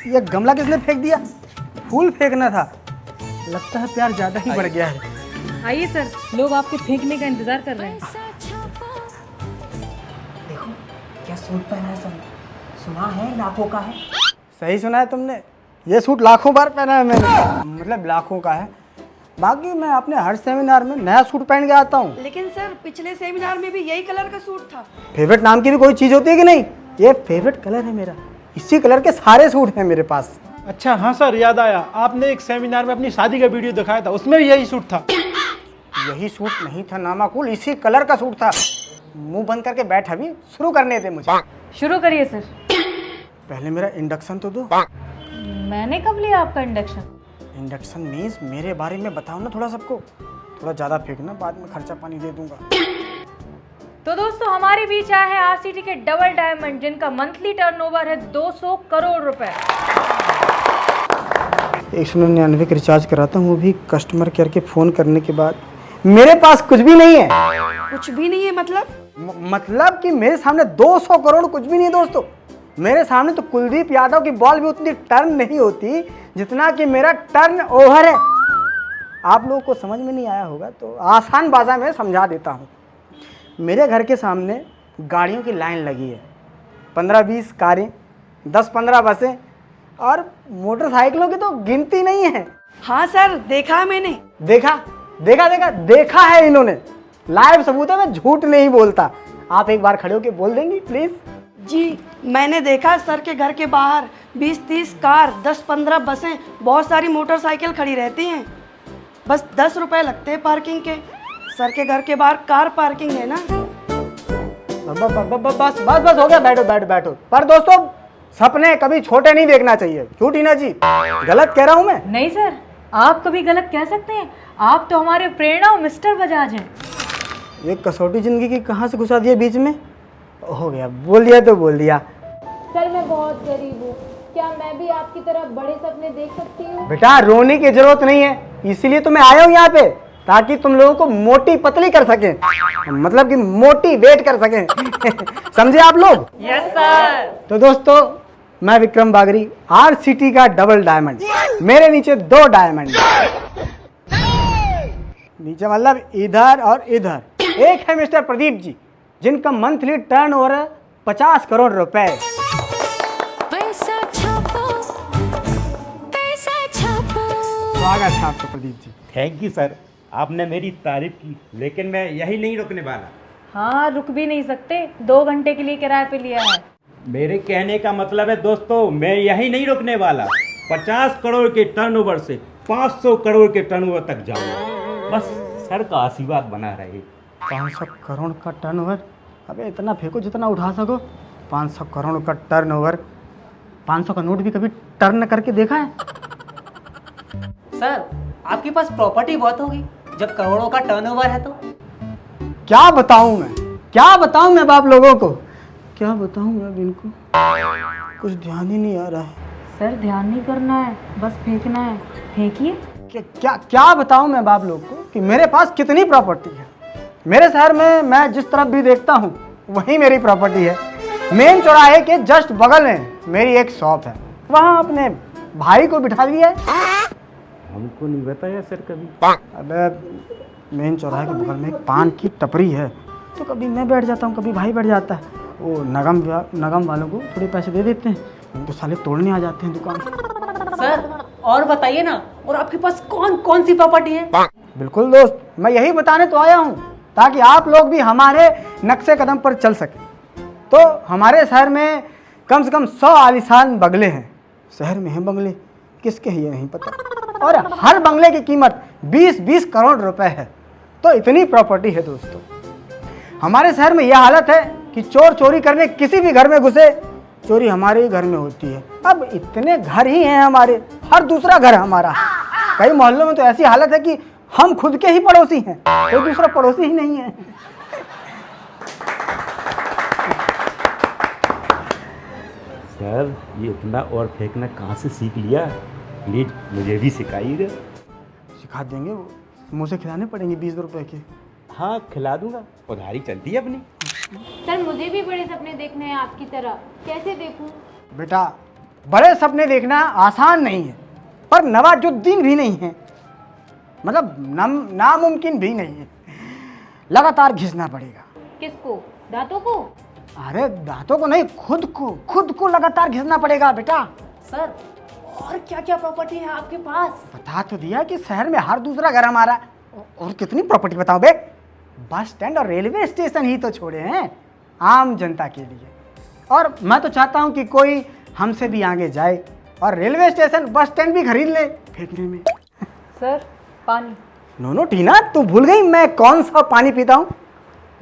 ये गमला किसने फेंक दिया? फूल फेंकना था। लगता है प्यार ज्यादा ही बढ़ गया है। आइए सर, लोग आपके फेंकने का इंतजार कर रहे हैं। देखो क्या सूट पहना है, सब सुना है लाखों का है। सही सुना है तुमने, ये सूट लाखों बार पहना है मैंने, मतलब लाखों का है। बाकी मैं अपने हर सेमिनार में नया सूट पहन के आता हूँ। लेकिन सर पिछले सेमिनार में भी यही कलर का सूट था। फेवरेट नाम की भी कोई चीज़ होती है कि नहीं? ये फेवरेट कलर है मेरा, इसी कलर के सारे सूट हैं मेरे पास। अच्छा हाँ सर, याद आया, आपने एक सेमिनार में अपनी शादी का वीडियो दिखाया था, उसमें भी यही सूट था। यही सूट नहीं था नामाकुल, इसी कलर का सूट था। मुंह बंद करके बैठ, अभी शुरू करने थे मुझे। शुरू करिए सर। पहले मेरा इंडक्शन तो दो। मैंने कब लिया आपका इंडक्शन? इंडक्शन मीन्स मेरे बारे में बताओ ना थोड़ा सबको। थोड़ा ज़्यादा फेंकना, बाद में खर्चा पानी दे दूंगा। तो दोस्तों हमारे बीच आए हैं आरसीटी के डबल डायमंड, जिनका मंथली टर्नओवर है 200 करोड़ रुपए। 199 के रिचार्ज कराता हूँ, वो भी कस्टमर केयर के फ़ोन करने के बाद। मेरे पास कुछ भी नहीं है। कुछ भी नहीं है मतलब? मतलब कि मेरे सामने 200 करोड़ कुछ भी नहीं है दोस्तों। मेरे सामने तो कुलदीप यादव की बॉल भी उतनी टर्न नहीं होती जितना कि मेरा टर्न ओवर है। आप लोगों को समझ में नहीं आया होगा तो आसान भाषा में समझा देता हूँ। मेरे घर के सामने गाड़ियों की लाइन लगी है, 15-20 कारें, 10-15 बसें और मोटरसाइकिलों की तो गिनती नहीं है। हाँ सर, देखा है मैंने। देखा है इन्होंने। लाइव सबूत है, मैं झूठ नहीं बोलता। आप एक बार खड़े होकर बोल देंगी प्लीज? जी मैंने देखा सर के घर के बाहर 20-30 कार, 10-15 बसें, बहुत सारी मोटरसाइकिल खड़ी रहती हैं। बस 10 रुपए लगते हैं पार्किंग के। सर के घर के बाहर कार पार्किंग है ना। बस हो गया, बैठो। पर दोस्तों सपने कभी छोटे नहीं देखना चाहिए। झूठी ना जी, गलत कह रहा हूँ मैं? नहीं सर, आप कभी गलत कह सकते हैं। आप तो हमारे प्रेरणा और मिस्टर बजाज हैं। ये कसौटी जिंदगी की कहाँ से घुसा दिया बीच में? हो गया, बोल दिया तो बोल दिया। सर मैं बहुत गरीब हूँ, क्या मैं भी आपकी तरह बड़े सपने देख सकती हूँ? बेटा रोने की जरूरत नहीं है, इसीलिए तो मैं आया हूँ यहाँ पे, ताकि तुम लोगों को मोटी पतली कर सकें, मतलब कि मोटिवेट कर सकें। समझे आप लोग? Yes sir. तो दोस्तों मैं विक्रम बागरी, आरसीटी का डबल डायमंड। मेरे नीचे 2 डायमंड, नीचे मतलब इधर और इधर। एक है मिस्टर प्रदीप जी, जिनका मंथली टर्नओवर है 50 करोड़ रुपए। स्वागत है आपका Pradeep ji. Thank you sir, आपने मेरी तारीफ की, लेकिन मैं यही नहीं रुकने वाला। हाँ, रुक भी नहीं सकते, 2 घंटे के लिए किराए पे लिया है। मेरे कहने का मतलब है दोस्तों, मैं यही नहीं रुकने वाला। 50 करोड़ के टर्नओवर से 500 करोड़ के टर्नओवर तक जाऊंगा। बस सर का आशीर्वाद बना रहे। 500 करोड़ का टर्नओवर? अबे इतना फेंको जितना उठा सको। 500 करोड़ का टर्नओवर, 500 का नोट भी कभी टर्न करके देखा है? सर आपके पास प्रॉपर्टी बहुत होगी जब करोड़ों का टर्नओवर है तो। क्या बताऊं मैं आप लोगों को? क्या बताऊं मैं अब इनको? कुछ ध्यान ही नहीं आ रहा है। सर ध्यान नहीं करना है, बस फेंकना है। फेंकिए। क्या बताऊं मैं आप लोग को कि मेरे पास कितनी प्रॉपर्टी है। मेरे शहर में मैं जिस तरफ भी देखता हूँ वहीं मेरी प्रॉपर्टी है। मेन चौराहे के जस्ट बगल में मेरी एक शॉप है, वहाँ अपने भाई को बिठा लिया है। हमको नहीं बताया सर कभी। अबे मेन चौराहे के बगल में एक पान की टपरी है, तो कभी मैं बैठ जाता हूँ, कभी भाई बैठ जाता है। वो नगम वालों को थोड़े पैसे दे देते हैं, उनको साले तोड़ने आ जाते हैं दुकान। सर और बताइए ना, और आपके पास कौन सी प्रॉपर्टी है? बिल्कुल दोस्त, मैं यही बताने तो आया हूँ ताकि आप लोग भी हमारे नक्शे कदम पर चल सकें। तो हमारे शहर में कम से कम 100 आलीशान बंगले हैं। शहर में हैं बंगले, किसके हैं ये नहीं पता, और हर बंगले की कीमत 20-20 करोड़ रुपए है। तो इतनी प्रॉपर्टी है दोस्तों। हमारे शहर में यह हालत है कि चोर चोरी करने किसी भी घर में घुसे, चोरी हमारे ही घर में होती है। अब इतने घर ही हैं हमारे, हर दूसरा घर हमारा। कई मोहल्लों में तो ऐसी हालत है कि हम खुद के ही पड़ोसी हैं, कोई दूसरा पड़ोसी ही नहीं है। सर ये इतना और फेंकना कहाँ से सीख लिया? प्लीज मुझे भी सिखाइएगा। सिखा देंगे, वो मुँह से खिलाने पड़ेंगे 20 रुपए के। हाँ खिला दूंगा, उधारी चलती है अपनी। सर मुझे भी बड़े सपने देखने हैं आपकी तरह, कैसे देखूं? बेटा बड़े सपने देखना आसान नहीं है, पर नवाजुद्दीन भी नहीं है, मतलब नामुमकिन भी नहीं है। लगातार घिसना पड़ेगा। किसको? दांतों को? अरे दांतों को नहीं, खुद को लगातार घिसना पड़ेगा बेटा। सर और क्या क्या प्रॉपर्टी है आपके पास? बता तो दिया कि शहर में हर दूसरा घर हमारा है। और कितनी प्रॉपर्टी बताओ बे? बस स्टैंड और रेलवे स्टेशन ही तो छोड़े हैं आम जनता के लिए। और मैं तो चाहता हूं कि कोई हमसे भी आगे जाए और रेलवे स्टेशन बस स्टैंड भी खरीद ले फेंकने में। सर पानी। नो टीना, तू भूल गई मैं कौन सा पानी पीता हूँ?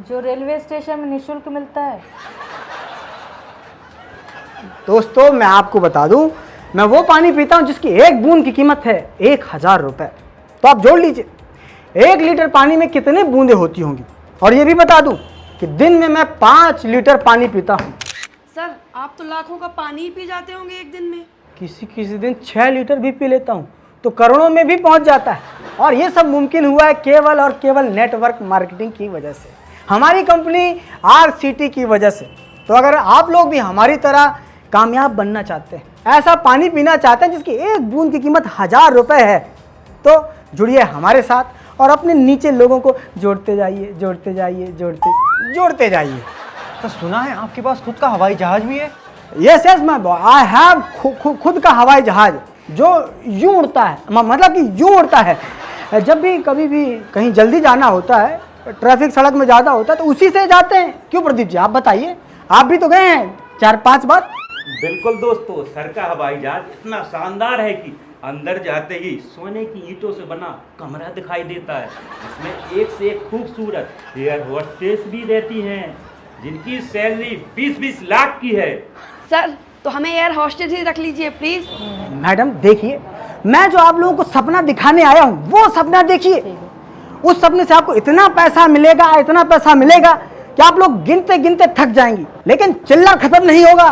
जो रेलवे स्टेशन में निःशुल्क मिलता है। दोस्तों मैं आपको बता दूं, मैं वो पानी पीता हूं जिसकी एक बूंद की कीमत है 1000 रुपए। तो आप जोड़ लीजिए 1 लीटर पानी में कितनी बूंदें होती होंगी। और ये भी बता दूं कि दिन में मैं 5 लीटर पानी पीता हूं। सर आप तो लाखों का पानी ही पी जाते होंगे एक दिन में। किसी दिन 6 लीटर भी पी लेता हूं तो करोड़ों में भी पहुंच जाता है। और ये सब मुमकिन हुआ है केवल और केवल नेटवर्क मार्केटिंग की वजह से, हमारी कंपनी RCT की वजह से। तो अगर आप लोग भी हमारी तरह कामयाब बनना चाहते हैं, ऐसा पानी पीना चाहते हैं जिसकी एक बूंद की कीमत 1000 रुपए है, तो जुड़िए हमारे साथ और अपने नीचे लोगों को जोड़ते जाइए। तो सुना है आपके पास खुद का हवाई जहाज भी है? यस मैं आई हैव खुद का हवाई जहाज जो यूं उड़ता है, मतलब कि यूं उड़ता है। जब भी कभी भी कहीं जल्दी जाना होता है, ट्रैफिक सड़क में ज़्यादा होता है, तो उसी से जाते हैं। क्यों प्रदीप जी, आप बताइए, आप भी तो गए हैं 4-5 बार। बिल्कुल दोस्तों, सर का हवाई जहाज इतना शानदार है कि अंदर जाते ही सोने की ईंटों से बना कमरा दिखाई देता है, जिसमें एक से एक खूबसूरत एयर होस्टेस भी रहती हैं, जिनकी सैलरी 20-20 लाख की है। सर तो हमें एयर हॉस्टेस ही रख लीजिए प्लीज। मैडम देखिए, मैं जो आप लोगों को सपना दिखाने आया हूँ वो सपना देखिए। उस सपने से आपको इतना पैसा मिलेगा कि आप लोग गिनते गिनते थक जाएंगी, लेकिन चिल्लर खत्म नहीं होगा।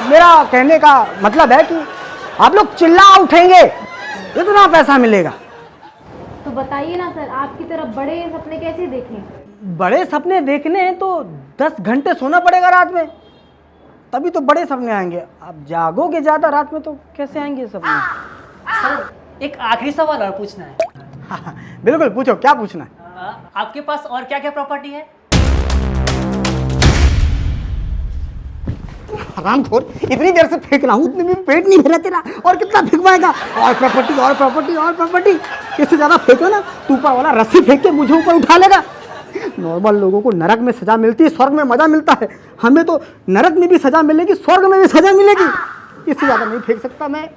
मेरा कहने का मतलब है कि आप लोग चिल्ला उठेंगे, इतना पैसा मिलेगा। तो बताइए ना सर, आपकी तरफ बड़े सपने कैसे देखें? बड़े सपने देखने हैं तो 10 घंटे सोना पड़ेगा रात में, तभी तो बड़े सपने आएंगे। आप जागोगे ज़्यादा रात में तो कैसे आएंगे सपने? सर एक आखिरी सवाल और पूछना है। हाँ, बिल्कुल पूछो, क्या पूछना है? आपके पास और क्या क्या प्रॉपर्टी है? हरामखोर, इतनी देर से फेंक रहा हूँ, उतने में पेट नहीं भरा तेरा, और कितना फेंकवाएगा? और प्रॉपर्टी। इससे ज़्यादा फेंको ना तो ऊपर वाला रस्सी फेंक के मुझे ऊपर उठा लेगा। नॉर्मल लोगों को नरक में सजा मिलती है, स्वर्ग में मजा मिलता है। हमें तो नरक में भी सजा मिलेगी, स्वर्ग में भी सजा मिलेगी। इससे ज़्यादा नहीं फेंक सकता मैं।